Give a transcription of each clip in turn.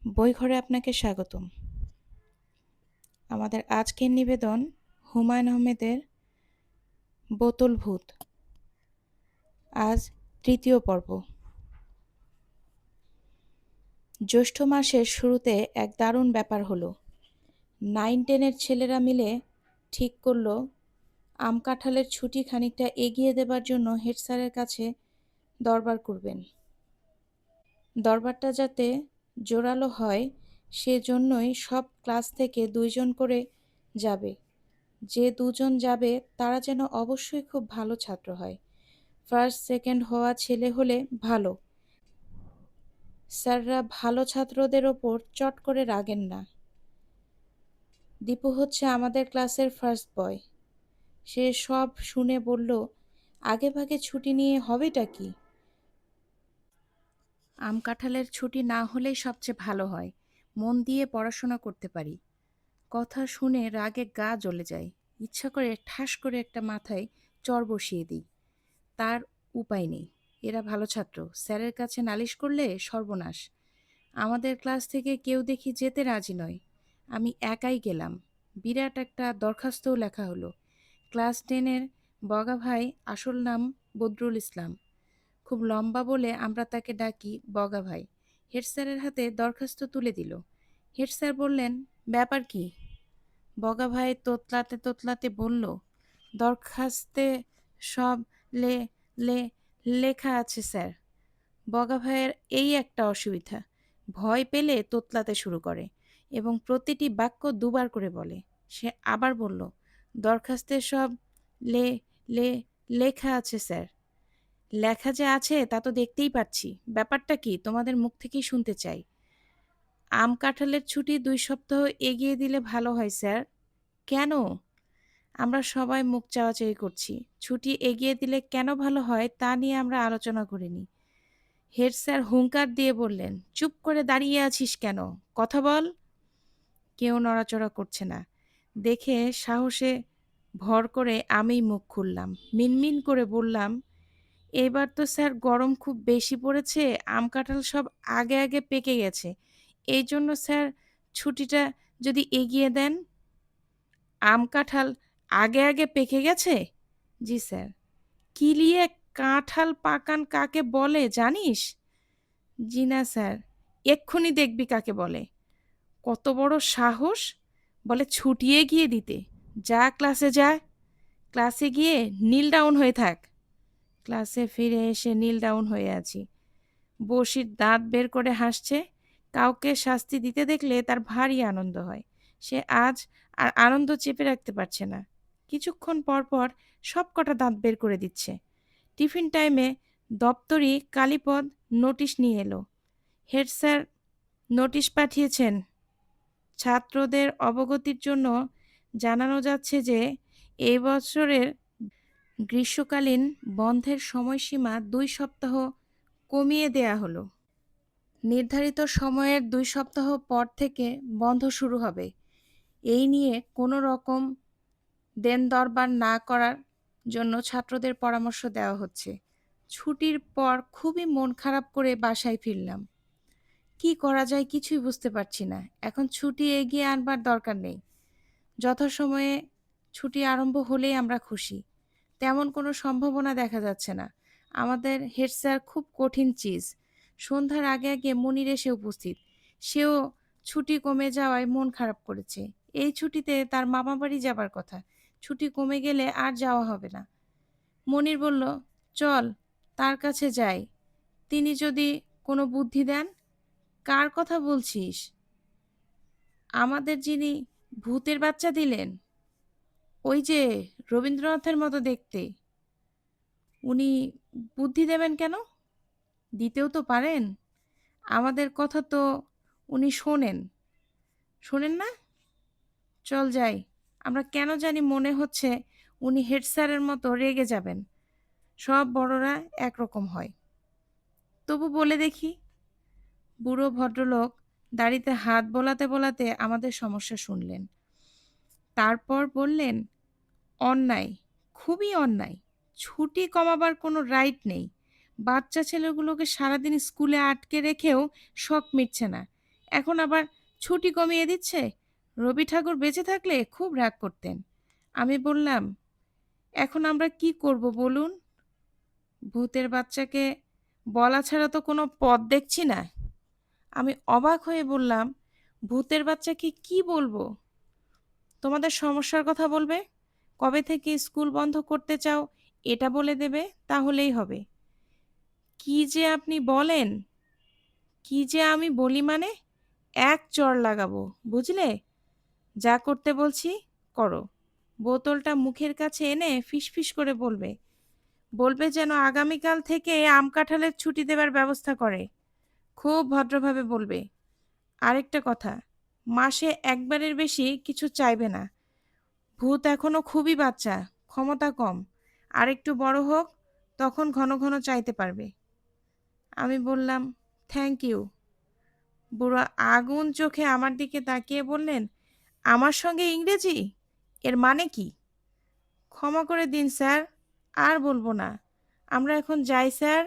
বইঘরে আপনাকে স্বাগতম। আমাদের আজকের নিবেদন হুমায়ূন আহমেদের বোতল ভূত। আজ তৃতীয় পর্ব। জ্যৈষ্ঠ মাসের শুরুতে এক দারুণ ব্যাপার হলো। 9-10-এর ছেলেরা মিলে ঠিক করল আম কাঁঠালের ছুটি খানিকটা এগিয়ে দেবার জন্য হেড স্যারের কাছে দরবার করবেন। দরবারটা যাতে জোরালো হয় সেজন্যই সব ক্লাস থেকে 2 জন করে যাবে। যে 2 জন যাবে তারা যেন অবশ্যই খুব ভালো ছাত্র হয়। ফার্স্ট সেকেন্ড হওয়া ছেলে হলে ভালো। স্যাররা ভালো ছাত্রদের ওপর চট করে রাগেন না। দীপু হচ্ছে আমাদের ক্লাসের ফার্স্ট বয়। সে সব শুনে বলল, আগেভাগে ছুটি নিয়ে হবেটা কি? আম কাঁঠালের ছুটি না হলেই সবচেয়ে ভালো হয়। মন দিয়ে পড়াশোনা করতে পারি। কথা শুনে রাগে গা জ্বলে যায়। ইচ্ছা করে ঠাস করে একটা মাথায় চড় বসিয়ে দিই। তার উপায় নেই। এরা ভালো ছাত্র। স্যারের কাছে নালিশ করলে সর্বনাশ। আমাদের ক্লাস থেকে কেউ দেখি যেতে রাজি নয়। আমি একাই গেলাম। বিরাট একটা দরখাস্তও লেখা হলো। ক্লাস 10-এর বগা ভাই, আসল নাম বদরুল ইসলাম। খুব লম্বা বলে আমরা তাকে ডাকি বগা ভাই। হেড স্যারের হাতে দরখাস্ত তুলে দিল। হেড স্যার বললেন, ব্যাপার কি? বগা ভাই তোতলাতে তোতলাতে বলল, দরখাস্তে সব লে লে লেখা আছে স্যার। বগা ভাইয়ের এই একটা অসুবিধা, ভয় পেলে তোতলাতে শুরু করে এবং প্রতিটি বাক্য দুবার করে বলে। সে আবার বলল, দরখাস্তে সব লে লে লেখা আছে স্যার। লেখা যে আছে তা তো দেখতেই পাচ্ছি। ব্যাপারটা কি তোমাদের মুখ থেকেই শুনতে চাই। আম কাঁঠালের ছুটি 2 সপ্তাহ এগিয়ে দিলে ভালো হয় স্যার। কেন? আমরা সবাই মুখ চাওয়াচাওয়ি করছি। ছুটি এগিয়ে দিলে কেন ভালো হয় তা নিয়ে আমরা আলোচনা করিনি। হেড স্যার হুংকার দিয়ে বললেন, চুপ করে দাঁড়িয়ে আছিস কেন? কথা বল। কেউ নড়াচড়া করছে না দেখে সাহসে ভর করে আমিই মুখ খুললাম। মিনমিন করে বললাম, এবার তো স্যার গরম খুব বেশি পড়েছে। আম কাঁঠাল সব আগে আগে পেকে গেছে। এই জন্য স্যার ছুটিটা যদি এগিয়ে দেন। আম কাঁঠাল আগে আগে পেকে গেছে? জি স্যার। কিলিয়ে কাঁঠাল পাকান কাকে বলে জানিস? জি না স্যার। এক্ষুনি দেখবি কাকে বলে। কত বড় সাহস! বলে ছুটি এগিয়ে দিতে। যা ক্লাসে যা। ক্লাসে গিয়ে নীল ডাউন হয়ে থাক। ক্লাসে ফিরে এসে নীল ডাউন হয়ে আছি। বসির দাঁত বের করে হাসছে। কাউকে শাস্তি দিতে দেখলে তার ভারী আনন্দ হয়। সে আজ আর আনন্দ চেপে রাখতে পারছে না। কিছুক্ষণ পর পর সব কটা দাঁত বের করে দিচ্ছে। টিফিন টাইমে দপ্তরি কালীপদ নোটিশ নিয়ে এলো। হেড স্যার নোটিশ পাঠিয়েছেন। ছাত্রদের অবগতির জন্য জানানো যাচ্ছে যে এই বছরের গ্রীষ্মকালীন বন্ধের সময়সীমা 2 সপ্তাহ কমিয়ে দেয়া হলো। নির্ধারিত সময়ের 2 সপ্তাহ পর থেকে বন্ধ শুরু হবে। এই নিয়ে কোনো রকম দেন-দরবার না করার জন্য ছাত্রদের পরামর্শ দেওয়া হচ্ছে। ছুটির পর খুবই মন খারাপ করে বাসায় ফিরলাম। কি করা যায় কিছুই বুঝতে পারছি না। এখন ছুটি এগিয়ে আনবার দরকার নেই। যথাসময়ে ছুটি আরম্ভ হলেই আমরা খুশি। তেমন কোনো সম্ভাবনা দেখা যাচ্ছে না। আমাদের হেড স্যার খুব কঠিন চিজ। সন্ধ্যার আগে আগে মনির এসে উপস্থিত। সেও ছুটি কমে যাওয়ায় মন খারাপ করেছে। এই ছুটিতে তার মামাবাড়ি যাবার কথা। ছুটি কমে গেলে আর যাওয়া হবে না। মনির বলল, চল তার কাছে যাই। তিনি যদি কোনো বুদ্ধি দেন। কার কথা বলছিস? আমাদের যিনি ভূতের বাচ্চা দিলেন। ওই যে রবীন্দ্রনাথের মতো দেখতে। উনি বুদ্ধি দেবেন কেন? দিতেও তো পারেন। আমাদের কথা তো উনি শোনেন। শোনেন না? চল যাই। আমরা কেন জানি মনে হচ্ছে উনি হেড স্যারের মতো রেগে যাবেন। সব বড়রা একরকম হয়। তবু বলে দেখি। বুড়ো ভদ্রলোক দাড়িতে হাত বোলাতে বোলাতে আমাদের সমস্যা শুনলেন। তারপর বললেন, অন্যায়, খুবই অন্যায়। ছুটি কমাবার কোনো রাইট নেই। বাচ্চা ছেলেগুলোকে সারাদিন স্কুলে আটকে রেখেও শখ মিটছে না। এখন আবার ছুটি কমিয়ে দিচ্ছে। রবি ঠাকুর বেঁচে থাকলে খুব রাগ করতেন। আমি বললাম, এখন আমরা কি করব বলুন? ভূতের বাচ্চাকে বলা ছাড়া তো কোনো পথ দেখছি না। আমি অবাক হয়ে বললাম, ভূতের বাচ্চাকে কি বলবো? তোমাদের সমস্যার কথা বলবে, কবে থেকে স্কুল বন্ধ করতে চাও এটা বলে দেবে, তাহলেই হবে। কি যে আপনি বলেন, কি যে আমি বলি মানে, এক চড় লাগাবো, বুঝলে? যা করতে বলছি করো। বোতলটা মুখের কাছে এনে ফিসফিস করে বলবে, বলবে যেন আগামীকাল থেকে আম কাঁঠালের ছুটি দেবার ব্যবস্থা করে। খুব ভদ্রভাবে বলবে। আরেকটা কথা, মাসে একবারের বেশি কিছু চাইবে না। ভূত এখনো খুবই বাচ্চা, ক্ষমতা কম। আরেকটু বড় হোক, তখন ঘন ঘন চাইতে পারবে। আমি বললাম, থ্যাংক ইউ। বুড়ো আগুন চোখে আমার দিকে তাকিয়ে বললেন, আমার সঙ্গে ইংরেজি? এর মানে কি? ক্ষমা করে দিন স্যার, আর বলবো না। আমরা এখন যাই স্যার।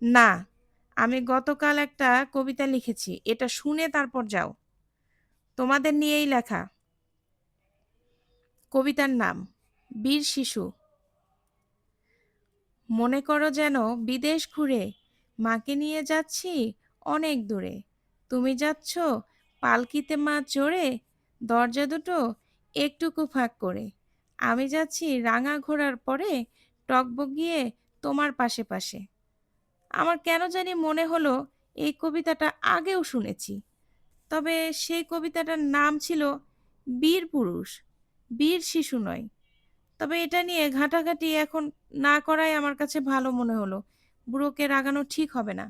না, আমি গতকাল একটা কবিতা লিখেছি, এটা শুনে তারপর যাও। তোমাদের নিয়েই লেখা। কবিতার নাম বীর শিশু। মনে করো যেন বিদেশ ঘুরে মাকে নিয়ে যাচ্ছি অনেক দূরে। তুমি যাচ্ছ পালকিতে মা চড়ে, দরজা দুটো একটুকু ফাঁক করে। আমি যাচ্ছি রাঙা ঘোড়ার পরে, টকবগিয়ে তোমার পাশে পাশে। আমার কেন জানি মনে হলো এই কবিতাটা আগেও শুনেছি। তবে সেই কবিতাটার নাম ছিল বীর পুরুষ, বীর শিশু নয়। তবে এটা নিয়ে ঘাঁটাঘাঁটি এখন না করাই আমার কাছে ভালো মনে হলো। বুড়োকে রাগানো ঠিক হবে না।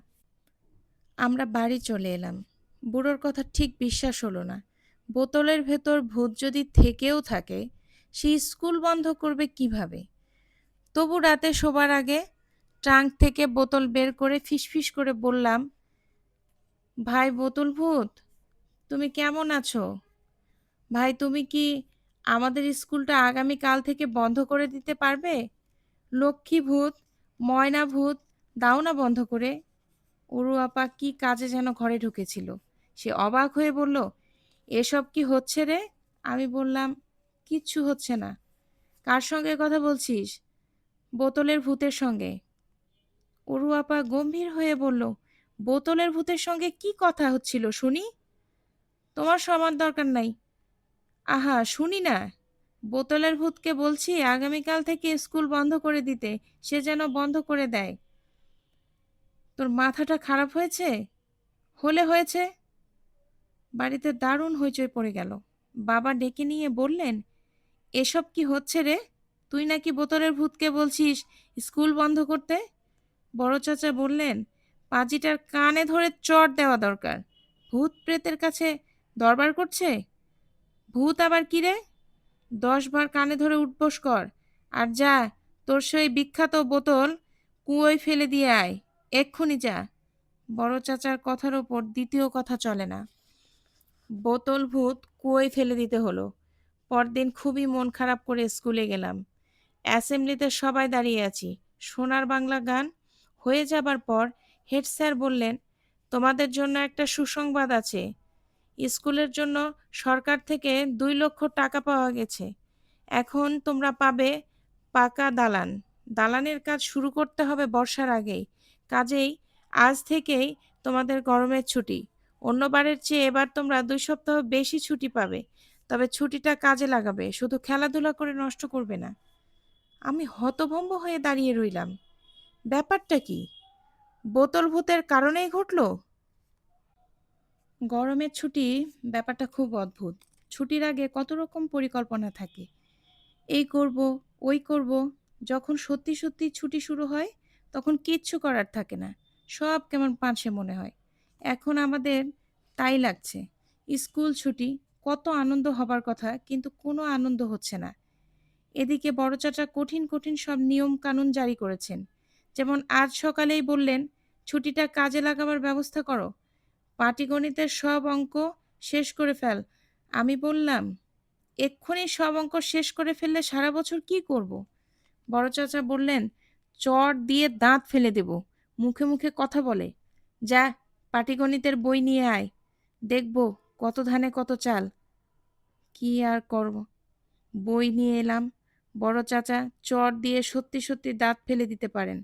আমরা বাড়ি চলে এলাম। বুড়োর কথা ঠিক বিশ্বাস হলো না। বোতলের ভেতর ভূত যদি থেকেও থাকে, সে স্কুল বন্ধ করবে কিভাবে? তবু রাতে শোবার আগে ট্রাঙ্ক থেকে বোতল বের করে ফিসফিস করে বললাম, ভাই বোতল ভূত, তুমি কেমন আছো? ভাই, তুমি কি আমাদের স্কুলটা আগামী কাল থেকে বন্ধ করে দিতে পারবে? লক্ষ্মী ভূত, ময়না ভূত, দাও না বন্ধ করে। অরু আপা কি কাজে যেন ঘরে ঢুকেছিল। সে অবাক হয়ে বলল, এসব কি হচ্ছে রে? আমি বললাম, কিচ্ছু হচ্ছে না। কার সঙ্গে কথা বলছিস? বোতলের ভূতের সঙ্গে। অরু আপা গম্ভীর হয়ে বলল, বোতলের ভূতের সঙ্গে কি কথা হচ্ছিল শুনি? তোমার সমান দরকার নাই। আহা শুনি না। বোতলের ভূতকে বলছি আগামীকাল থেকে স্কুল বন্ধ করে দিতে, সে যেন বন্ধ করে দেয়। তোর মাথাটা খারাপ হয়েছে? হলে হয়েছে। বাড়িতে দারুণ হইচই পড়ে গেল। বাবা ডেকে নিয়ে বললেন, এসব কি হচ্ছে রে? তুই নাকি বোতলের ভূতকে বলছিস স্কুল বন্ধ করতে? বড় চাচা বললেন, পাজিটার কানে ধরে চড় দেওয়া দরকার। ভূত প্রেতের কাছে দরবার করছে? ভূত আবার কি রে? 10 বার কানে ধরে উঠবোস কর, আর যা, তোর সেই বিখ্যাত বোতল কুয়োয় ফেলে দিয়ে আয়। এক্ষুনি যা। বড় চাচার কথার ওপর দ্বিতীয় কথা চলে না। বোতল ভূত কুয়োয় ফেলে দিতে হলো। পরদিন খুবই মন খারাপ করে স্কুলে গেলাম। অ্যাসেম্বলিতে সবাই দাঁড়িয়ে আছি। সোনার বাংলা গান হয়ে যাবার পর হেড স্যার বললেন, তোমাদের জন্য একটা সুসংবাদ আছে। স্কুলের জন্য সরকার থেকে 2 লক্ষ টাকা পাওয়া গেছে। এখন তোমরা পাবে পাকা দালান। দালানের কাজ শুরু করতে হবে বর্ষার আগেই। কাজেই আজ থেকেই তোমাদের গরমের ছুটি। অন্যবারের চেয়ে এবার তোমরা 2 সপ্তাহ বেশি ছুটি পাবে। তবে ছুটিটা কাজে লাগাবে, শুধু খেলাধুলা করে নষ্ট করবে না। আমি হতভম্ব হয়ে দাঁড়িয়ে রইলাম। ব্যাপারটা কি? বোতল ভূতের কারণেই ঘটলো? গরমের ছুটি ব্যাপারটা খুব অদ্ভুত। ছুটির আগে কত রকম পরিকল্পনা থাকে। এই করব, ওই করব। যখন সত্যি সত্যি ছুটি শুরু হয়, তখন কিচ্ছু করার থাকে না। সব কেমন পাঁচে মনে হয়। এখন আমাদের তাই লাগছে। স্কুল ছুটি, কত আনন্দ হবার কথা, কিন্তু কোনো আনন্দ হচ্ছে না। এদিকে বড় চাচা কঠিন কঠিন সব নিয়ম কানুন জারি করেছেন। যেমন আজ সকালেই বললেন, ছুটিটা কাজে লাগাবার ব্যবস্থা করো। পাটিগণিতের সব অঙ্ক শেষ করে ফেল। আমি বললাম, এক্ষুনি সব অঙ্ক শেষ করে ফেললে সারা বছর কি করব? বড় চাচা বললেন, চট দিয়ে দাঁত ফেলে দেব। মুখে মুখে কথা বলে। যা, পাটিগণিতের বই নিয়ে আয়। দেখব কত ধানে কত চাল। কি আর করব, বই নিয়ে এলাম। বড় চাচা চট দিয়ে সত্যি সত্যি দাঁত ফেলে দিতে পারেন।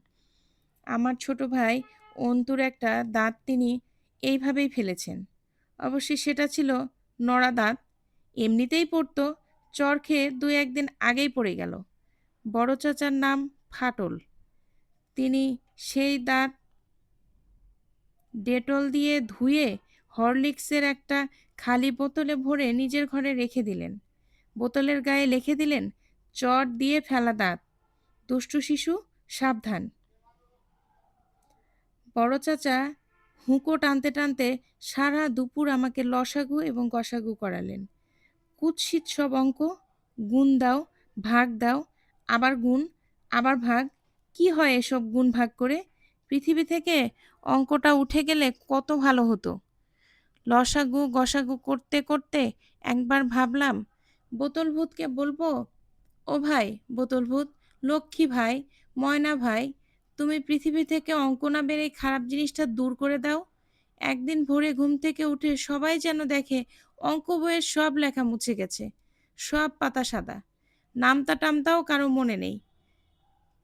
আমার ছোট ভাই অন্তুর একটা দাঁত তিনি এইভাবেই ফেলেছেন। অবশ্যই সেটা ছিল নড়া দাঁত। এমনিতেই পড়তো, চর খেয়ে দু একদিন আগেই পড়ে গেল। বড় চাচার নাম ফাটল। তিনি সেই দাঁত ডেটল দিয়ে ধুয়ে হরলিক্সের একটা খালি বোতলে ভরে নিজের ঘরে রেখে দিলেন। বোতলের গায়ে লিখে দিলেন, চট দিয়ে ফেলা দাঁত, দুষ্টু শিশু সাবধান। বড় চাচা হুঁকো টানতে টানতে সারা দুপুর আমাকে লসাগু এবং গসাগু করালেন। কুৎসিত সব অঙ্ক, গুণ দাও, ভাগ দাও, আবার গুণ, আবার ভাগ। কি হয় এসব গুণ ভাগ করে? পৃথিবী থেকে অঙ্কটা উঠে গেলে কত ভালো হতো। লসাগু গসাগু করতে করতে একবার ভাবলাম, বোতল ভূতকে বলবো, ও ভাই বোতল ভূত, লক্ষ্মী ভাই, ময়না ভাই, তুমি পৃথিবী থেকে অঙ্ক না বের এই খারাপ জিনিসটা দূর করে দাও। একদিন ভোরে ঘুম থেকে উঠে সবাই যেন দেখে অঙ্ক বইয়ের সব লেখা মুছে গেছে, সব পাতা সাদা, নামতা টামতাও কারো মনে নেই।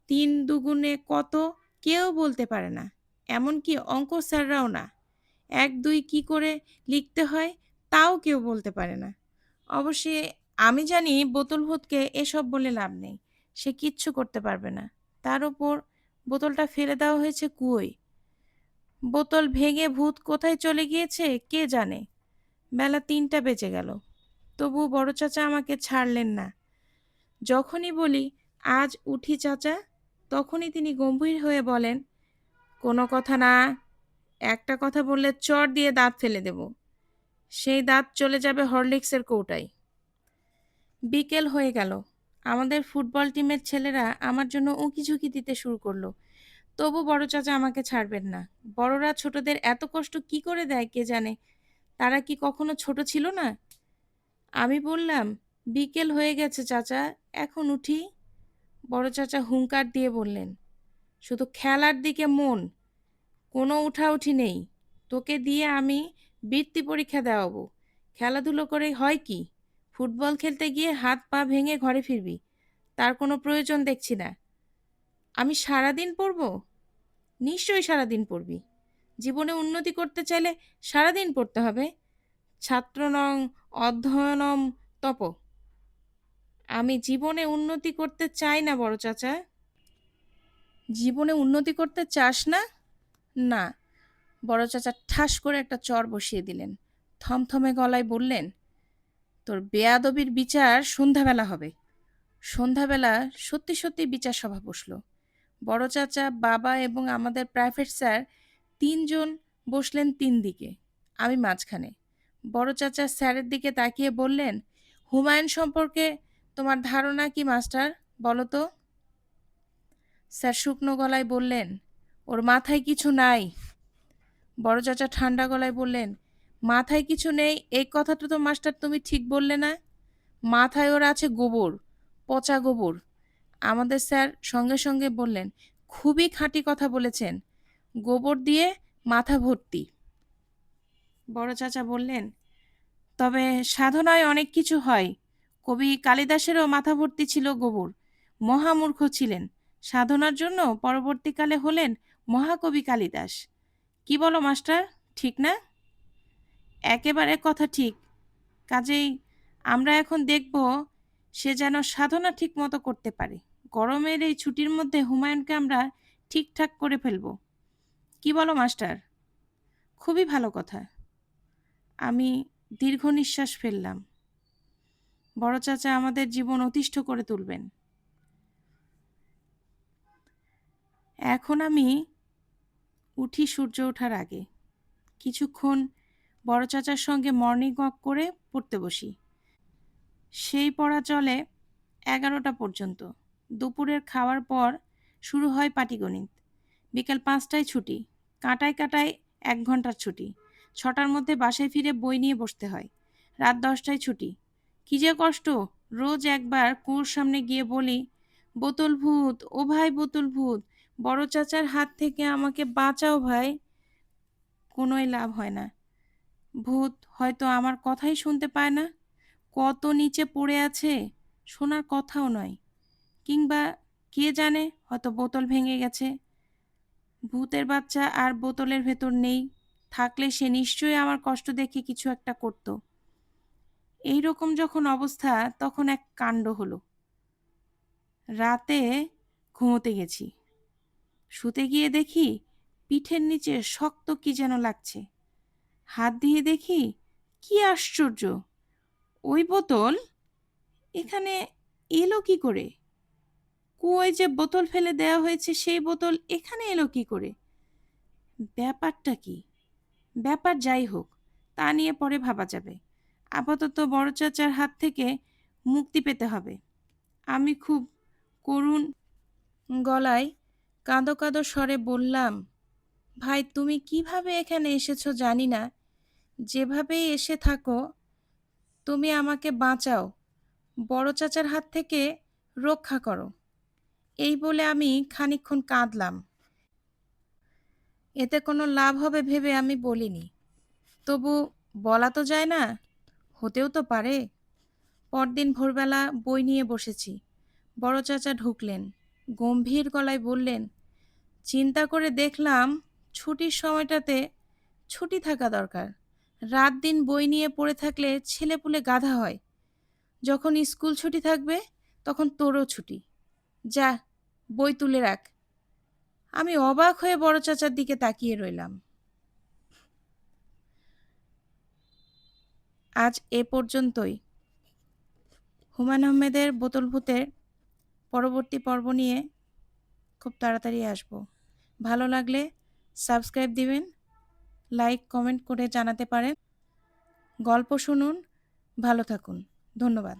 তিন দুগুণে কত কেউ বলতে পারে না, এমনকি অঙ্ক স্যাররাও না। এক দুই কি করে লিখতে হয় তাও কেউ বলতে পারে না। অবশ্যই আমি জানি বোতল ভূতকে এসব বলে লাভ নেই, সে কিচ্ছু করতে পারবে না। তার উপর বোতলটা ফেলে দেওয়া হয়েছে কুয়োয়। বোতল ভেঙে ভূত কোথায় চলে গিয়েছে কে জানে। বেলা ৩টা বেজে গেল, তবু বড় চাচা আমাকে ছাড়লেন না। যখনই বলি, আজ উঠি চাচা, তখনই তিনি গম্ভীর হয়ে বলেন, কোনো কথা না, একটা কথা বললে চড় দিয়ে দাঁত ফেলে দেব। সেই দাঁত চলে যাবে হরলিক্সের কৌটায়। বিকেল হয়ে গেল। আমাদের ফুটবল টিমের ছেলেরা আমার জন্য উঁকিঝুঁকি দিতে শুরু করলো। তবু বড় চাচা আমাকে ছাড়বেন না। বড়রা ছোটদের এত কষ্ট কি করে দেয় কে জানে। তারা কি কখনো ছোট ছিল না? আমি বললাম, বিকেল হয়ে গেছে চাচা, এখন উঠি। বড় চাচা হুংকার দিয়ে বললেন, শুধু খেলার দিকে মন, কোনো উঠাউঠি নেই। তোকে দিয়ে আমি বৃত্তি পরীক্ষা দেওয়াবো। খেলাধুলো করে হয় কি? ফুটবল খেলতে গিয়ে হাত পা ভেঙে ঘরে ফিরবি, তার কোনো প্রয়োজন দেখছি না। আমি সারাদিন পড়বো? নিশ্চয়ই সারাদিন পড়বি। জীবনে উন্নতি করতে চাইলে সারাদিন পড়তে হবে। ছাত্র নং অধ্যয়নম তপ। আমি জীবনে উন্নতি করতে চাই না বড় চাচা। জীবনে উন্নতি করতে চাস না? না। বড় চাচা ঠাস করে একটা চর বসিয়ে দিলেন। থমথমে গলায় বললেন, তোর বেয়াদবির বিচার সন্ধ্যাবেলা হবে। সন্ধ্যাবেলা সত্যি সত্যি বিচার সভা বসল। বড় চাচা, বাবা এবং আমাদের প্রাইভেট স্যার তিনজন বসলেন তিন দিকে, আমি মাঝখানে। বড় চাচা স্যারের দিকে তাকিয়ে বললেন, হুমায়ুন সম্পর্কে তোমার ধারণা কি মাস্টার, বলো তো? স্যার শুকনো গলায় বললেন, ওর মাথায় কিছু নাই। বড় চাচা ঠান্ডা গলায় বললেন, মাথায় কিছু নেই এই কথাটা তো মাস্টার তুমি ঠিক বললে না। মাথায় ওর আছে গোবর, পচা গোবর। আমাদের স্যার সঙ্গে সঙ্গে বললেন, খুবই খাঁটি কথা বলেছেন, গোবর দিয়ে মাথা ভর্তি। বড় চাচা বললেন, তবে সাধনায় অনেক কিছু হয়। কবি কালিদাসেরও মাথা ভর্তি ছিল গোবর, মহামূর্খ ছিলেন। সাধনার জন্য পরবর্তীকালে হলেন মহাকবি কালিদাস। কি বলো মাস্টার, ঠিক না? একেবারে কথা ঠিক। কাজেই আমরা এখন দেখব সে যেন সাধনা ঠিক মতো করতে পারে। গরমের এই ছুটির মধ্যে হুমায়ুনকে আমরা ঠিকঠাক করে ফেলব। কি বলো মাস্টার? খুবই ভালো কথা। আমি দীর্ঘ নিঃশ্বাস ফেললাম। বড় চাচা আমাদের জীবন অতিষ্ঠ করে তুলবেন। এখন আমি উঠি সূর্য ওঠার আগে। কিছুক্ষণ বড় চাচার সঙ্গে মর্নিং ওয়াক করে পড়তে বসি। সেই পড়া চলে 11টা পর্যন্ত। দুপুরের খাওয়ার পর শুরু হয় পাটিগণিত। বিকেল 5টায় ছুটি। কাঁটায় কাঁটায় 1 ঘন্টার ছুটি। 6টার মধ্যে বাসায় ফিরে বই নিয়ে বসতে হয়। রাত 10টায় ছুটি। কি যে কষ্ট! রোজ একবার কুয়োর সামনে গিয়ে বলি, বোতল ভূত, ও ভাই বোতল ভূত, বড় চাচার হাত থেকে আমাকে বাঁচাও ভাই। কোনোই লাভ হয় না। ভূত হয়তো আমার কথাই শুনতে পায় না, কত নিচে পড়ে আছে, শোনার কথাও নয়। কিংবা কে জানে, হয়তো বোতল ভেঙে গেছে। ভূতের বাচ্চা আর বোতলের ভেতর নেই, থাকলে সে নিশ্চয়ই আমার কষ্ট দেখে কিছু একটা করত। এই রকম যখন অবস্থা, তখন এক কাণ্ড হলো। রাতে ঘুমোতে গেছি, শুতে গিয়ে দেখি পিঠের নিচে শক্ত কি যেন লাগছে। হাত দিয়ে দেখি, কি আশ্চর্য, ওই বোতল এখানে এলো কি করে? কুয়োয় যে বোতল ফেলে দেওয়া হয়েছে, সেই বোতল এখানে এলো কি করে? ব্যাপারটা কি? ব্যাপার যাই হোক, তা নিয়ে পরে ভাবা যাবে। আপাতত বড় চাচার হাত থেকে মুক্তি পেতে হবে। আমি খুব করুণ গলায় কাঁদো কাঁদো স্বরে বললাম, ভাই তুমি কিভাবে এখানে এসেছো জানি না, যেভাবেই এসে থাকো তুমি আমাকে বাঁচাও, বড় চাচার হাত থেকে রক্ষা করো। এই বলে আমি খানিকক্ষণ কাঁদলাম। এতে কোনো লাভ হবে ভেবে আমি বলিনি। তবু বলা তো যায় না, হতেও তো পারে। পরদিন ভোরবেলা বই নিয়ে বসেছি। বড় চাচা ঢুকলেন, গম্ভীর গলায় বললেন, চিন্তা করে দেখলাম ছুটির সময়টাতে ছুটি থাকা দরকার। রাত দিন বই নিয়ে পড়ে থাকলে ছেলেপুলে গাধা হয়। যখন স্কুল ছুটি থাকবে তখন তোরও ছুটি। যা, বই তুলে রাখ। আমি অবাক হয়ে বড় চাচার দিকে তাকিয়ে রইলাম। আজ এ পর্যন্তই। হুমায়ূন আহমেদের বোতল ভূতের পরবর্তী পর্ব নিয়ে খুব তাড়াতাড়ি আসব। ভালো লাগলে সাবস্ক্রাইব দিবেন, লাইক কমেন্ট করে জানাতে পারেন। গল্প শুনুন, ভালো থাকুন। ধন্যবাদ।